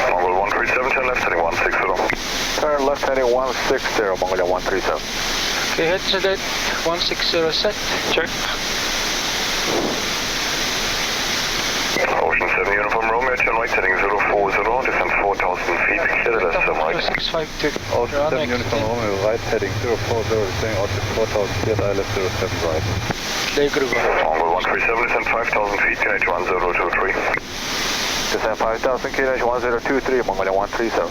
Mongolia 137, turn left heading 160. Turn left heading 160, Mongolia 137. Okay, head to that 160 set. Check. Ocean 7 Uniform Romeo, turn right heading 040, descend 4,000 feet, clear the left right. 652. Ocean 7 Uniform Romeo, right heading 040, descending out to 4,000 feet, ILS 07 right. Leg river. Mongolia 137, descend 5,000 feet, QNH 1023. Descend 5,000, QNH 1023, Mongolia 137.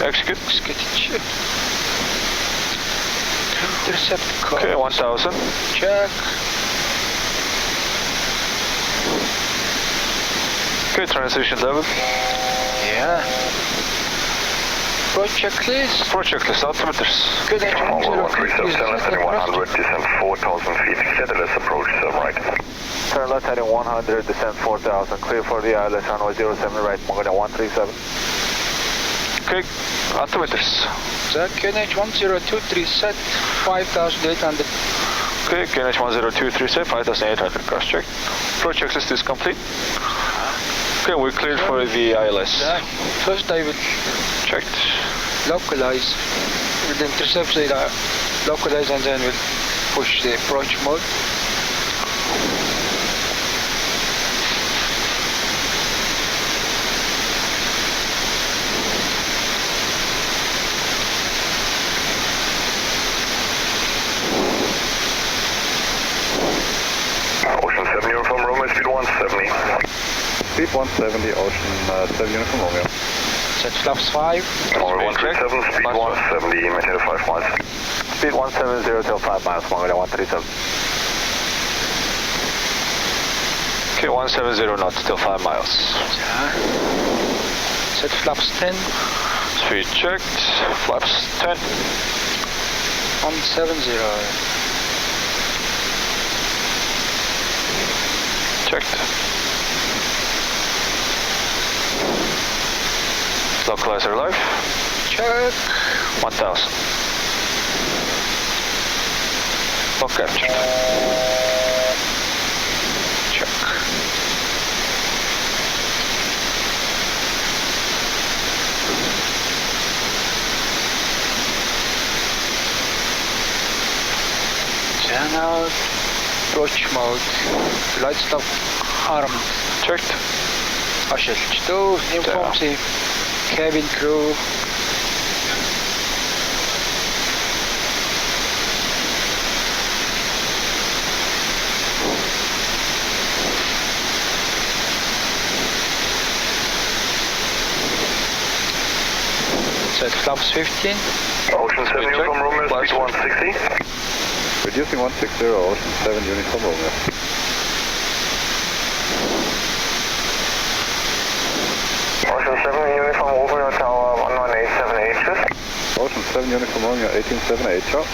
Execute. Check. Intercept call. Okay, 1000. Check. Okay, transition level. Yeah. Approach checklist. Approach checklist, altimeters. Good Mongolian H10 137, heading 100, descend 4,000 feet. Catalyst approach 7 right. Turn left heading 100, descend 4,000. Clear for the ILS, runway 07 right, Mongolian 137. Okay, altimeters. The QNH 102 set 5,800. Okay, QNH 102 set 5,800. Cross check. Approach checklist is complete. Okay, we're cleared for the ILS. First I will Checked. localize. With the intercept data, localize and then we'll push the approach mode. Ocean 7 uniform Romeo, speed 170. Speed 170, Ocean 7 uniform Romeo. Set flaps 5. Mongolian 137, speed 170, maintain 5 miles. Speed 170 till 5 miles, Mongolian 137. Okay, 170 knots till 5 miles. Set flaps 10. Speed checked. Flaps 10. 170. Checked. Localizer live. Check. 1000. Lock captured. Check. Channel. Approach mode. Light stop armed. Checked. Ашиглаж. Inform the cabin crew. Set flaps 15. Ocean 7 uniform Romeo, speed 160. Reducing 160, Ocean 7 uniform Romeo. Ocean 7 uniform Romeo, tower 1187 H's. Ocean 7 uniform Romeo, 1878, ciao.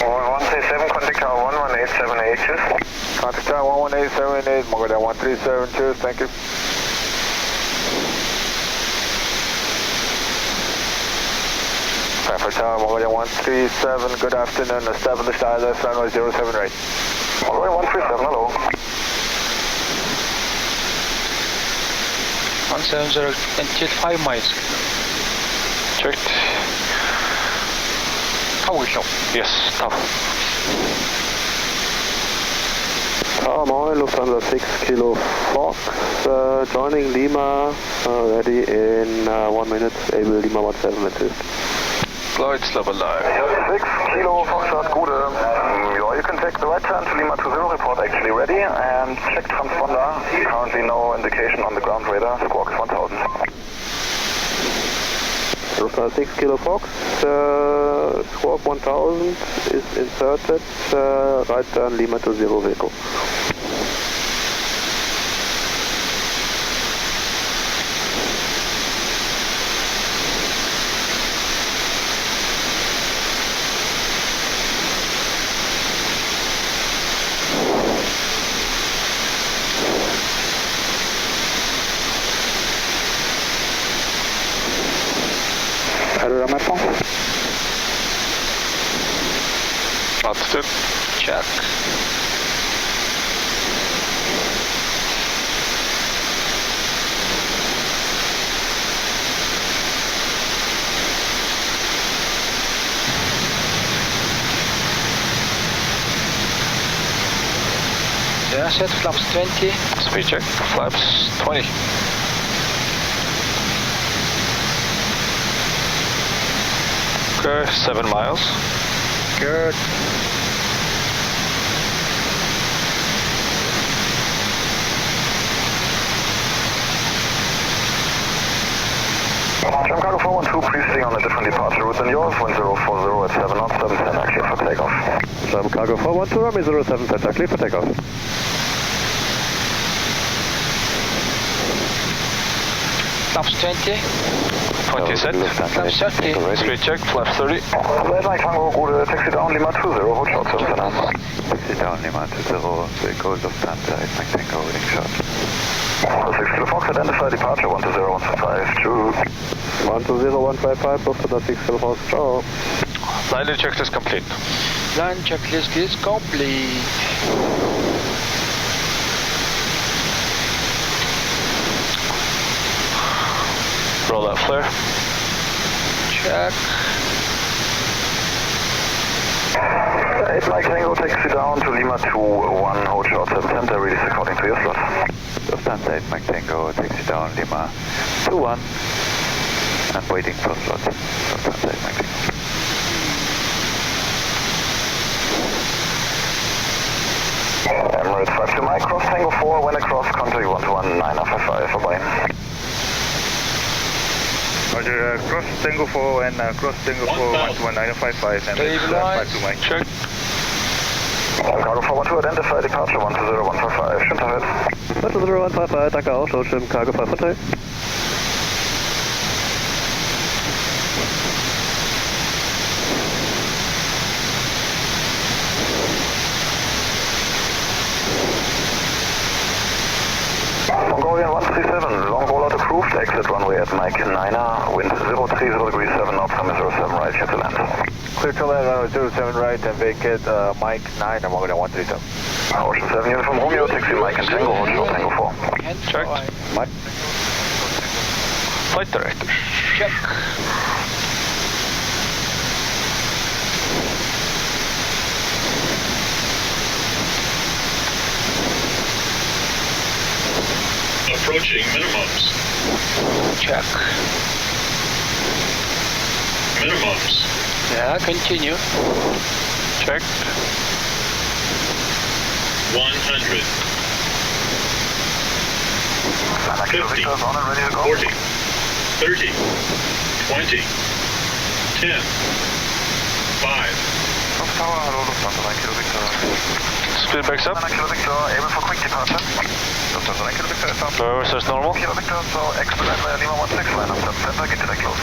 Mongolian 137, contact tower 1187 H's. Contact tower 11878, Mongolian 137. Cheers, thank you. Frankfurt tower, Mongolian 137, good afternoon. Established ILS, runway 07 right. Mongolian 137, hello. 170 until 5 miles. Checked. Tower show. Yes, tower. Tower Maury, Lufthansa 6 Kilo Fox, joining Lima, ready in 1 minute, able Lima 17 assist. Flights level live. 6 Kilo Foxtrot, Gude. You can take the right turn to Lima 20, report actually ready, and check transponder. Currently no indication on the ground radar, squawk is 1000. Lufthansa 6 Kilo Fox, squawk 1000 is inserted, right turn Lima 20 vehicle. Altitude. Check. Yeah, set flaps 20. Speed check. Flaps 20. Okay, 7 miles. Good. Jump cargo 412, please stay on a different departure route than yours, 1040 at 7 knots, 710 actually. for takeoff. Cargo 412, runway 07 center, clear for takeoff. Flaps 20. 20 set. Flaps 30. Speed check, flaps 30. Red Mike Tango, good, taxi down, Lima 20, hold short, 779. Taxi down, Lima 20, vehicle of standside, Mike Tango, waiting short. 6 Kilo Fox, identify departure, 120-155, true. 120-155, Lufthansa 6 Kilo Fox, ciao. Landing checklist is complete. Line checklist is complete. Roll out flare. Check. 8 Mike Tango, taxi down to Lima 21, hold short, 7 center, release according to your slot. Lufthansa 8 Mike Tango, taxi down, Lima 21, and waiting for slot. Lufthansa 8 Mike Tango. Emirates 5 to Mike, cross Tango 4, when across, contact 121-955, bye-bye. Roger, cross Tango 4 and cross Tango 4, 121-955, and it's 5 to Mike. Check. Cargo 412, identify departure 120-155, schön Tag. 120-155, danke auch, so schön, Cargo 5 Mongolian 137, long rollout approved, exit runway at Mike 9er, wind 030 degrees 7 knots, number 07 right, here to land. Clear to land, runway 07 right, and vacate Mike 9, Mongolian 137. Ocean 7 uniform Romeo, taxi Mike and Tango, hold short Tango 4. Check. Mike. Flight director. Check. Approaching minimums. Check. Minimums. Yeah, continue. Check. 100. 50. 40. 30. 20. 10. 5. Tower, hello, Lufthansa 9 Kilo Victor. Speed backs up. 9 Kilo Victor, able for quick departure. Lufthansa 9 Kilo Victor, is Lower says normal. Kilo Victor, so expedite via Lima 16, line up 7 center, get direct close.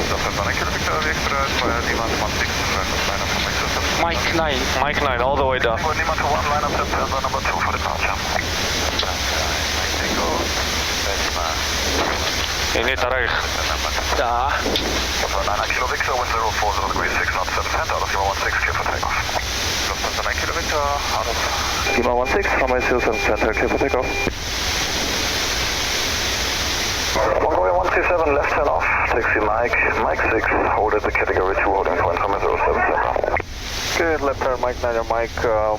Lufthansa 9 Kilo Victor, expedite via Lima 16, line up 7 center. Mike 9. Mike 9, all the way down. Lima to 1, line up 7 center, number 2 for departure. Ini tarik. Da. 9 Kilo Victor, wind 040 degrees 6 knots, 7 center, out of Lima 16, clear for takeoff. Lufthansa 9 Kilo Victor, out of Lima 16, runway 07 center, clear for takeoff. Mongolian 137, left turn off, taxi Mike 6, hold at the category 2 holding point from 07 center. Good, left turn, Mike 9 or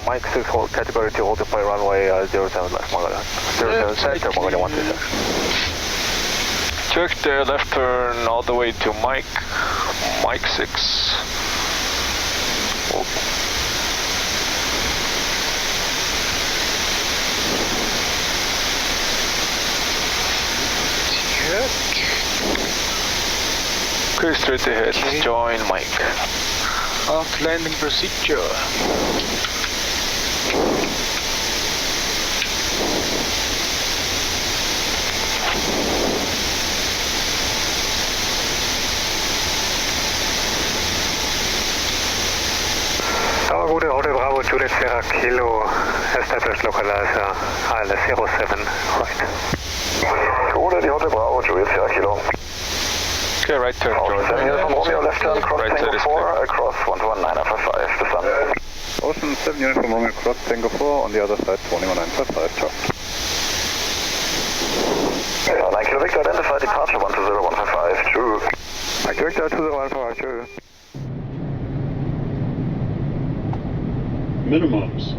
Mike 6, hold category 2 holding point runway 07 left, Mongolian. 07 center, Mongolian 137. Check the left turn all the way to Mike 6. Oh. Clear straight ahead, Okay. join Mike. Aft landing procedure. Tower Gute, Hotel Bravo, Juliet Sierra Kilo, establish localizer, ILS 07, right. Gute, die Hotel Bravo, Juliet Sierra Kilo. Okay, right turn, join. 7 uniform Romeo, left turn, cross Right Tango side is 4, across 121-955, the sun. Ocean 7 uniform Romeo, cross Tango 4, on the other side 21955, ciao. 9 Kilo Victor, identify departure 120-155, true. Mike Victor 20155, true. Minimums.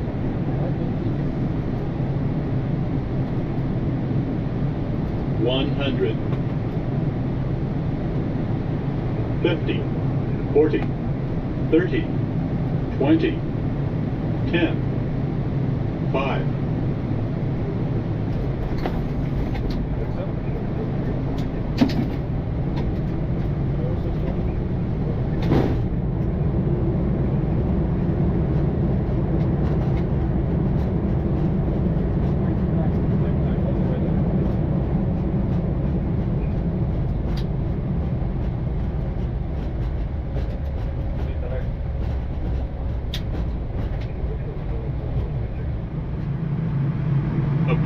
100. 50. 40. 30. 20. 10. 5.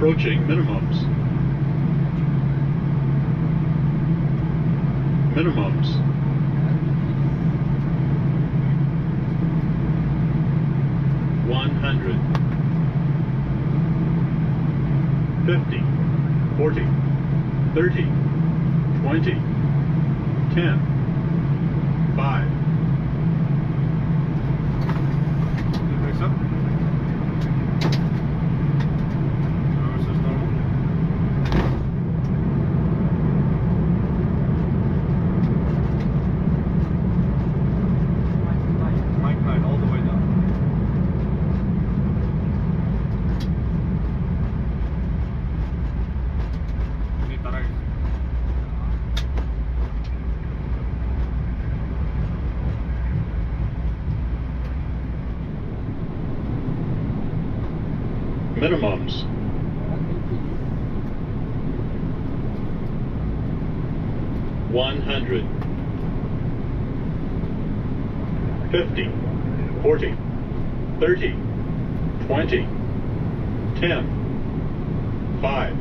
Approaching minimums. Minimums. $100. 50, 40, 30, 20, 10, 5. Minimums. $100. 50, 40, 30, 20, 10, 5.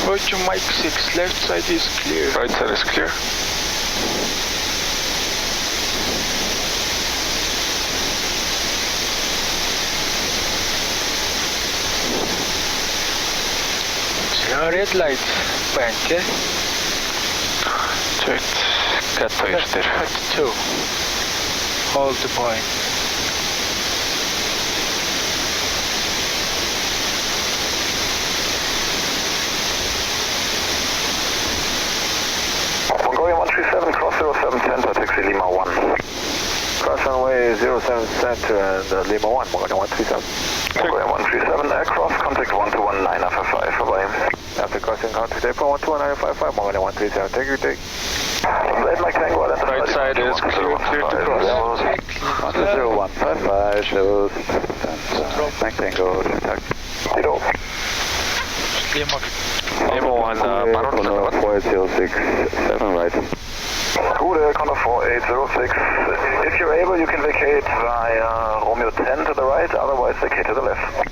Approach Mike 6, left side is clear. Right side is clear. Red light, bank. Checked. Cut hayırdır. Cut 2. Hold the point. Mongolian 137, cross 0710 to taxi Lima 1. Cross runway 07 center and Lima 1, Mongolian 137. Mongolian 137, cross contact 1219 Alpha 5, bye-bye. After crossing contact April 12155, Mongolian 137, take your take. Mike Tango, Right side is clear to cross. 0155, shows. Mike Tango, contact. Zero. Lima. Lima 1, Baron 4067, right. Good, Condor 4806. If you're able, you can vacate via Romeo 10 to the right, otherwise vacate to the left.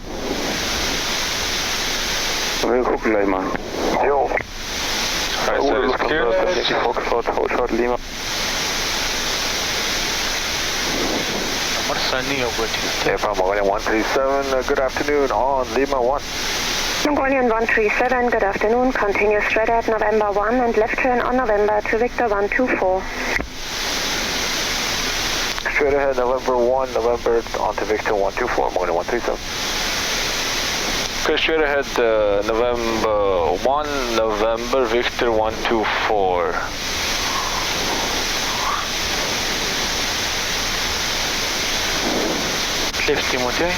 Wir gucken gleich mal. Jo. Right side is clear. Foxtrot, hold short, Lima. April Mongolian 137, good afternoon on Lima 1. Mongolian 137, good afternoon. Continue straight ahead November 1 and left turn on November to Victor 124. Straight ahead November 1, November onto Victor 124, Mongolian 137. Okay, straight ahead November 1, November Victor 124. Left Timothy.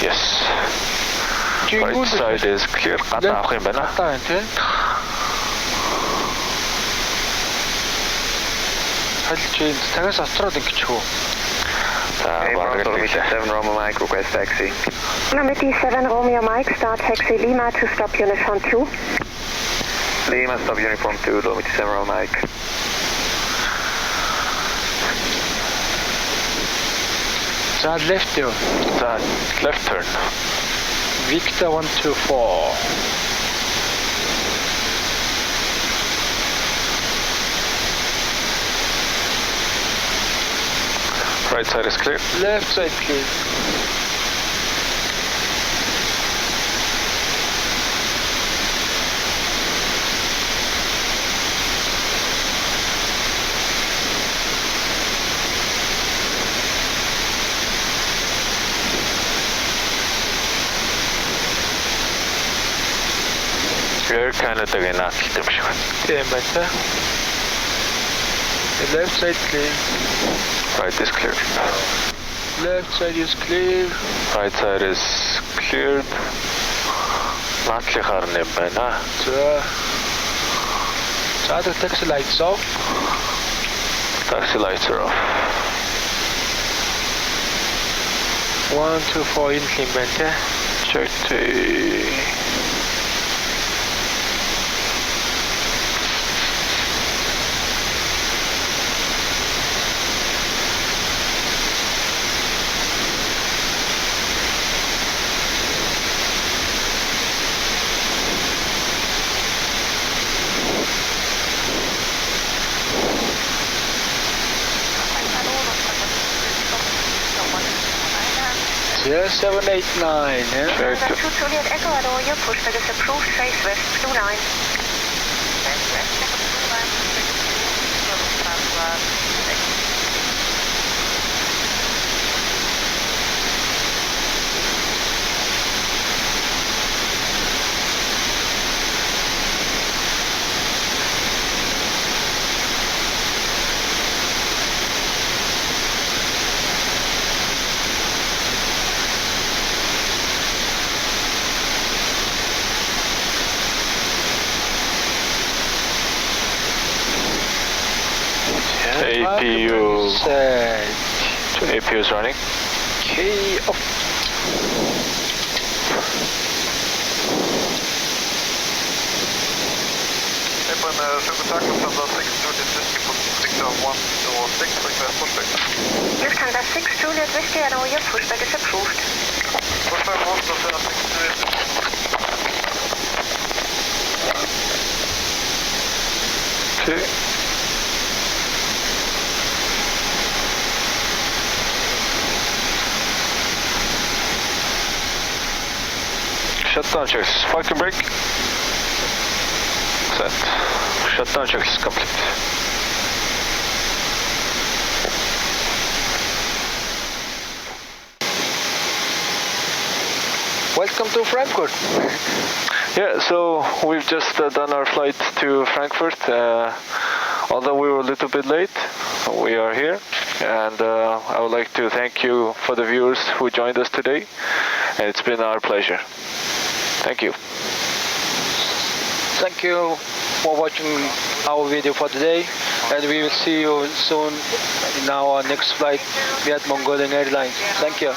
Yes. Right side is clear. قطع أخير بنا. قطع أنت. هل تجي تجلس أسترد إنك تشوف. Lima 7 Romeo Mike, request taxi. Lima 7 Romeo Mike, start taxi Lima to stop uniform 2. Lima, stop uniform 2, Lima 7 Romeo Mike. Start left turn. Start left turn. Victor 124. Right side is clear. Left side clear. Clear, Canada again, not تمشي. تمام. The left side clear. Right is clear. Left side is clear. Right side is cleared. Натлих харна юм байна. So the taxi lights off. Taxi lights are off. 124 implement. Check the... Yeah, 789, yeah? Check the... Juliet Echo, hello, your pushback is approved, face west, blue line. APU. APU is running. Key off. Lufthansa 6, Juliet Whiskey, hello, your pushback is approved. Okay. Shutdown checks. Parking brake. Set. Shutdown checks complete. Welcome to Frankfurt. Yeah, so we've just done our flight to Frankfurt. Although we were a little bit late, we are here. And I would like to thank you for the viewers who joined us today. And it's been our pleasure. Thank you. Thank you for watching our video for today, and we will see you soon in our next flight, MIAT Mongolian Airlines. Thank you.